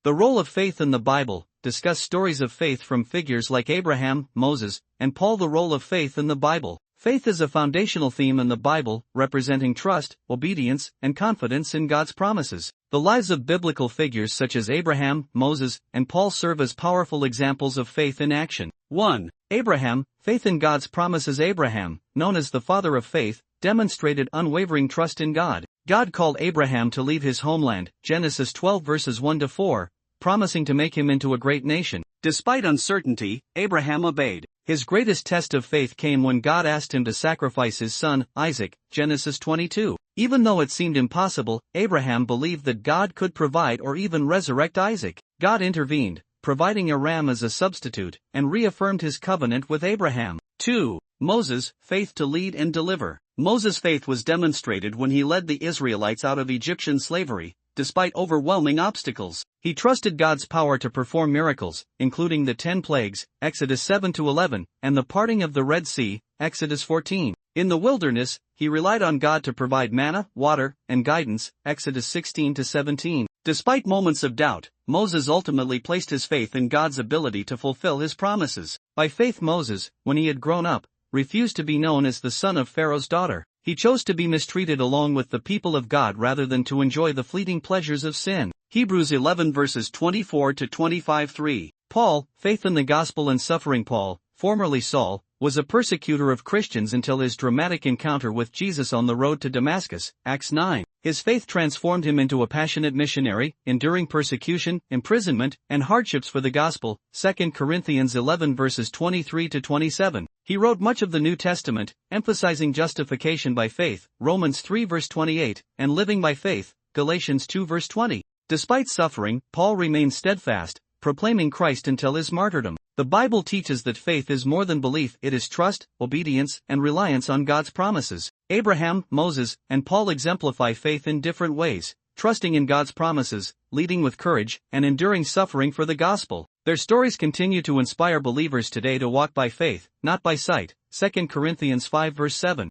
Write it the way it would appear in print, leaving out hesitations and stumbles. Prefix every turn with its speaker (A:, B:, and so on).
A: The role of faith in the Bible. Discuss stories of faith from figures like Abraham, Moses, and Paul. The role of faith in the Bible. Faith is a foundational theme in the Bible, representing trust, obedience, and confidence in God's promises. The lives of biblical figures such as Abraham, Moses, and Paul serve as powerful examples of faith in action. 1. Abraham. Faith in God's promises. Abraham, known as the father of faith, demonstrated unwavering trust in God. God called Abraham to leave his homeland, Genesis 12 verses 1-4, promising to make him into a great nation. Despite uncertainty, Abraham obeyed. His greatest test of faith came when God asked him to sacrifice his son, Isaac, Genesis 22. Even though it seemed impossible, Abraham believed that God could provide or even resurrect Isaac. God intervened, providing a ram as a substitute, and reaffirmed his covenant with Abraham. 2. Moses. Faith to lead and deliver. Moses' faith was demonstrated when he led the Israelites out of Egyptian slavery. Despite overwhelming obstacles, he trusted God's power to perform miracles, including the 10 plagues, Exodus 7-11, and the parting of the Red Sea, Exodus 14. In the wilderness, he relied on God to provide manna, water, and guidance, Exodus 16-17. Despite moments of doubt, Moses ultimately placed his faith in God's ability to fulfill his promises. By faith, Moses, when he had grown up, refused to be known as the son of Pharaoh's daughter. He chose to be mistreated along with the people of God rather than to enjoy the fleeting pleasures of sin. Hebrews 11 verses 24-25. 3. Paul. Faith in the gospel and suffering. Paul, formerly Saul, was a persecutor of Christians until his dramatic encounter with Jesus on the road to Damascus, Acts 9. His faith transformed him into a passionate missionary, enduring persecution, imprisonment, and hardships for the gospel, 2 Corinthians 11 verses 23-27. He wrote much of the New Testament, emphasizing justification by faith, Romans 3 verse 28, and living by faith, Galatians 2 verse 20. Despite suffering, Paul remained steadfast, proclaiming Christ until his martyrdom. The Bible teaches that faith is more than belief, it is trust, obedience, and reliance on God's promises. Abraham, Moses, and Paul exemplify faith in different ways, trusting in God's promises, leading with courage, and enduring suffering for the gospel. Their stories continue to inspire believers today to walk by faith, not by sight, 2 Corinthians 5 verse 7.